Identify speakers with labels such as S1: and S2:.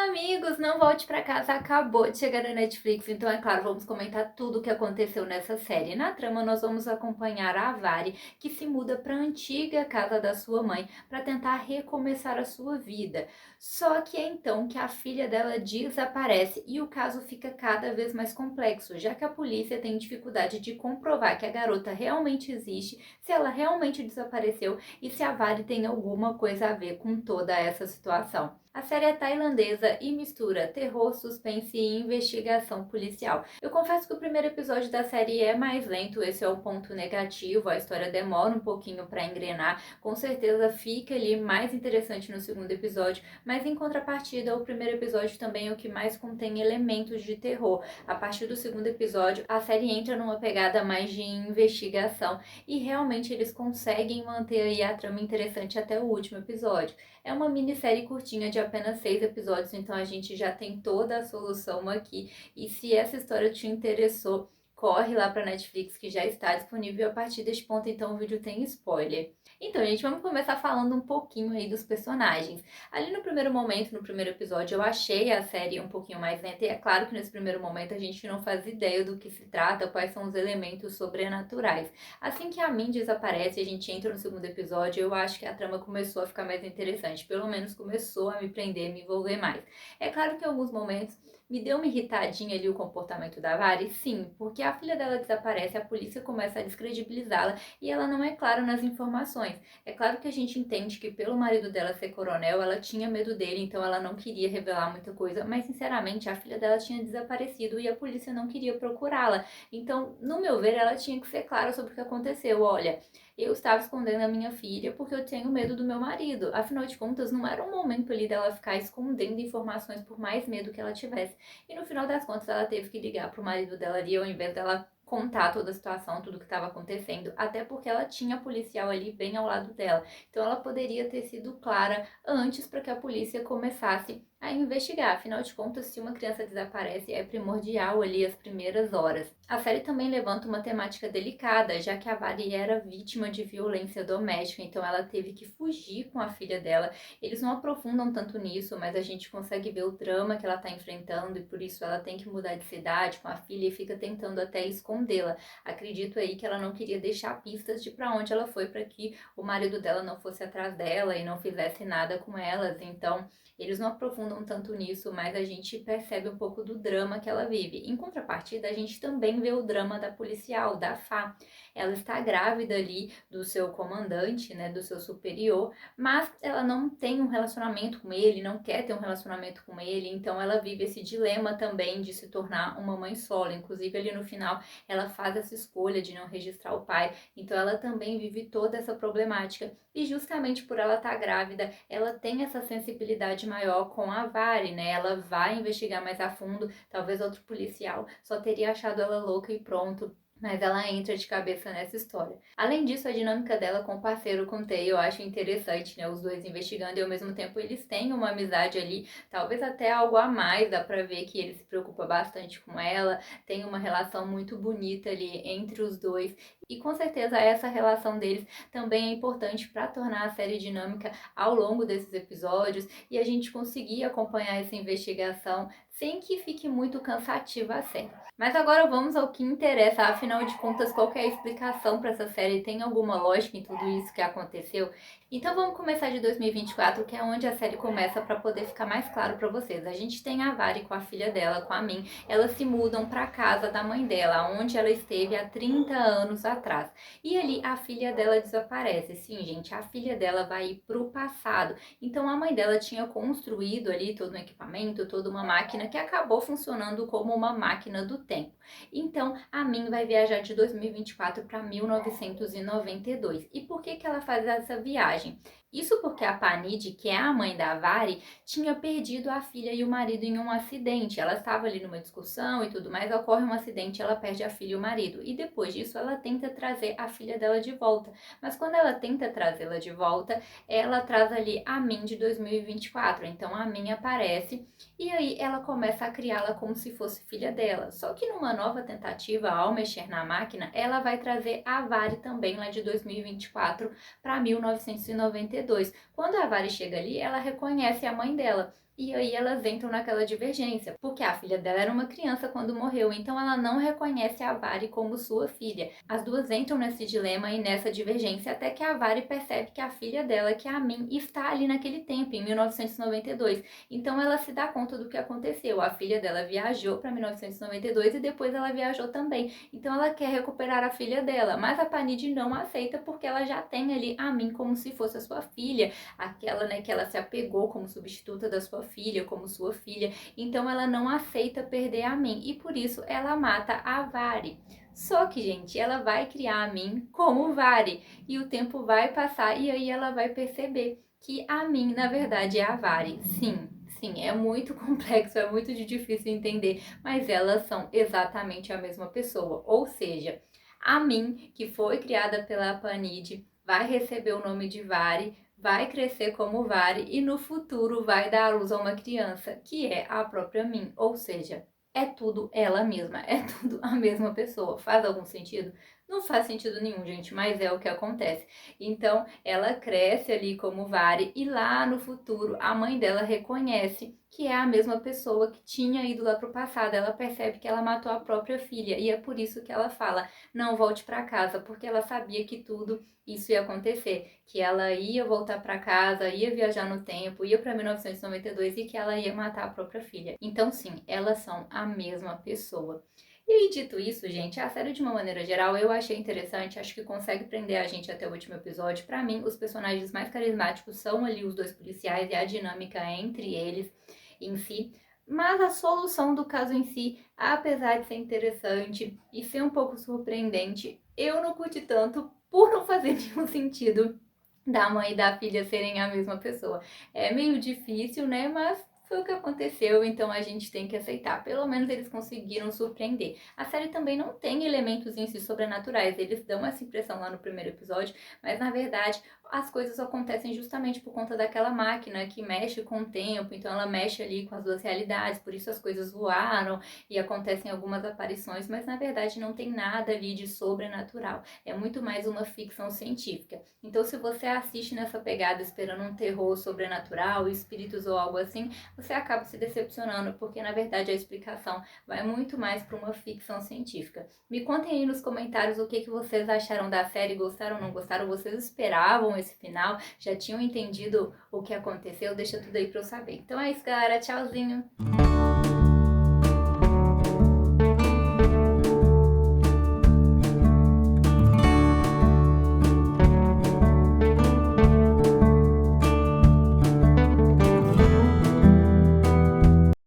S1: amigos, Não Volte Pra Casa acabou de chegar na Netflix, então é claro, vamos comentar tudo o que aconteceu nessa série. Na trama, nós vamos acompanhar a Vari, que se muda para a antiga casa da sua mãe para tentar recomeçar a sua vida. Só que é então que a filha dela desaparece e o caso fica cada vez mais complexo, já que a polícia tem dificuldade de comprovar que a garota realmente existe, se ela realmente desapareceu e se a Vari tem alguma coisa a ver com toda essa situação. A série é tailandesa e mistura terror, suspense e investigação policial. Eu confesso que o primeiro episódio da série é mais lento, esse é o ponto negativo, a história demora um pouquinho para engrenar, com certeza fica ali mais interessante no segundo episódio, mas em contrapartida, o primeiro episódio também é o que mais contém elementos de terror. A partir do segundo episódio, a série entra numa pegada mais de investigação e realmente eles conseguem manter aí a trama interessante até o último episódio. É uma minissérie curtinha de apenas 6 episódios, então a gente já tem toda a solução aqui. E se essa história te interessou, corre lá para Netflix que já está disponível. A partir deste ponto, então, o vídeo tem spoiler. Então, gente, vamos começar falando um pouquinho aí dos personagens. Ali no primeiro momento, no primeiro episódio, eu achei a série um pouquinho mais lenta. E é claro que nesse primeiro momento a gente não faz ideia do que se trata, quais são os elementos sobrenaturais. Assim que a Min desaparece e a gente entra no segundo episódio, eu acho que a trama começou a ficar mais interessante. Pelo menos começou a me prender, me envolver mais. É claro que em alguns momentos me deu uma irritadinha ali o comportamento da Vari, sim, porque a filha dela desaparece, a polícia começa a descredibilizá-la e ela não é clara nas informações. É claro que a gente entende que pelo marido dela ser coronel, ela tinha medo dele, então ela não queria revelar muita coisa, mas sinceramente a filha dela tinha desaparecido e a polícia não queria procurá-la. Então, no meu ver, ela tinha que ser clara sobre o que aconteceu. Olha, eu estava escondendo a minha filha porque eu tenho medo do meu marido. Afinal de contas, não era um momento ali dela ficar escondendo informações por mais medo que ela tivesse. E no final das contas, ela teve que ligar pro marido dela ali, ao invés dela contar toda a situação, tudo que estava acontecendo, até porque ela tinha policial ali bem ao lado dela. Então ela poderia ter sido clara antes para que a polícia começasse a investigar. Afinal de contas, se uma criança desaparece, é primordial ali as primeiras horas. A série também levanta uma temática delicada, já que a Vari era vítima de violência doméstica, então ela teve que fugir com a filha dela. Eles não aprofundam tanto nisso, mas a gente consegue ver o drama que ela está enfrentando e por isso ela tem que mudar de cidade com a filha e fica tentando até escondê-la. Acredito aí que ela não queria deixar pistas de para onde ela foi para que o marido dela não fosse atrás dela e não fizesse nada com elas. Então, eles não aprofundam tanto nisso, mas a gente percebe um pouco do drama que ela vive. Em contrapartida, a gente também vê o drama da policial, da Fá. Ela está grávida ali do seu comandante, né, do seu superior, mas ela não tem um relacionamento com ele, não quer ter um relacionamento com ele, então ela vive esse dilema também de se tornar uma mãe solo. Inclusive, ali no final, ela faz essa escolha de não registrar o pai, então ela também vive toda essa problemática. E justamente por ela estar grávida, ela tem essa sensibilidade maior com a Vari, né? Ela vai investigar mais a fundo, talvez outro policial só teria achado ela louca e pronto. Mas ela entra de cabeça nessa história. Além disso, a dinâmica dela com o parceiro, com o Tay, eu acho interessante, né? Os dois investigando e ao mesmo tempo eles têm uma amizade ali, talvez até algo a mais, dá pra ver que ele se preocupa bastante com ela, tem uma relação muito bonita ali entre os dois. E com certeza essa relação deles também é importante para tornar a série dinâmica ao longo desses episódios e a gente conseguir acompanhar essa investigação sem que fique muito cansativa a série. Mas agora vamos ao que interessa, afinal de contas, qual que é a explicação para essa série? Tem alguma lógica em tudo isso que aconteceu? Então vamos começar de 2024, que é onde a série começa para poder ficar mais claro para vocês. A gente tem a Vari com a filha dela, com a Min, elas se mudam para a casa da mãe dela, onde ela esteve há 30 anos atrás. E ali a filha dela desaparece. Sim, gente, a filha dela vai ir pro passado. Então a mãe dela tinha construído ali todo um equipamento, toda uma máquina que acabou funcionando como uma máquina do tempo. Então a Min vai viajar de 2024 para 1992. E por que ela faz essa viagem? Isso porque a Panid, que é a mãe da Vari, tinha perdido a filha e o marido em um acidente. Ela estava ali numa discussão e tudo mais, ocorre um acidente, ela perde a filha e o marido. E depois disso, ela tenta trazer a filha dela de volta. Mas quando ela tenta trazê-la de volta, ela traz ali a Min de 2024. Então a Min aparece e aí ela começa a criá-la como se fosse filha dela. Só que numa nova tentativa, ao mexer na máquina, ela vai trazer a Vari também lá de 2024 para 1992. Quando a Vari chega ali, ela reconhece a mãe dela. E aí elas entram naquela divergência, porque a filha dela era uma criança quando morreu, então ela não reconhece a Vari como sua filha. As duas entram nesse dilema e nessa divergência até que a Vari percebe que a filha dela, que é a Min, está ali naquele tempo, em 1992. Então ela se dá conta do que aconteceu. A filha dela viajou para 1992 e depois ela viajou também. Então ela quer recuperar a filha dela, mas a Panid não aceita porque ela já tem ali a Min como se fosse a sua filha, aquela, né, que ela se apegou como substituta da sua filha, como sua filha. Então ela não aceita perder a Min e por isso ela mata a Vari. Só que, gente, ela vai criar a Min como Vari e o tempo vai passar e aí ela vai perceber que a Min, na verdade, é a Vari. Sim, é muito complexo, é muito difícil entender, mas elas são exatamente a mesma pessoa. Ou seja, a Min, que foi criada pela Panid, vai receber o nome de Vari, vai crescer como Vari e no futuro vai dar à luz a uma criança, que é a própria Min. Ou seja, é tudo ela mesma, é tudo a mesma pessoa. Faz algum sentido? Não faz sentido nenhum, gente, mas é o que acontece. Então, ela cresce ali como Vari e lá no futuro a mãe dela reconhece que é a mesma pessoa que tinha ido lá pro passado. Ela percebe que ela matou a própria filha e é por isso que ela fala: "Não volte para casa", porque ela sabia que tudo isso ia acontecer, que ela ia voltar para casa, ia viajar no tempo, ia para 1992 e que ela ia matar a própria filha. Então, sim, elas são a mesma pessoa. E aí, dito isso, gente, a série de uma maneira geral eu achei interessante, acho que consegue prender a gente até o último episódio. Pra mim, os personagens mais carismáticos são ali os dois policiais e a dinâmica entre eles em si. Mas a solução do caso em si, apesar de ser interessante e ser um pouco surpreendente, eu não curti tanto por não fazer nenhum sentido da mãe e da filha serem a mesma pessoa. É meio difícil, né? Mas foi o que aconteceu, então a gente tem que aceitar. Pelo menos eles conseguiram surpreender. A série também não tem elementos em si sobrenaturais, eles dão essa impressão lá no primeiro episódio, mas na verdade as coisas acontecem justamente por conta daquela máquina que mexe com o tempo, então ela mexe ali com as duas realidades, por isso as coisas voaram e acontecem algumas aparições, mas na verdade não tem nada ali de sobrenatural. É muito mais uma ficção científica. Então, se você assiste nessa pegada esperando um terror sobrenatural, espíritos ou algo assim, você acaba se decepcionando, porque na verdade a explicação vai muito mais para uma ficção científica. Me contem aí nos comentários o que vocês acharam da série, gostaram ou não gostaram, vocês esperavam esse final, já tinham entendido o que aconteceu, deixa tudo aí para eu saber. Então é isso, galera, tchauzinho!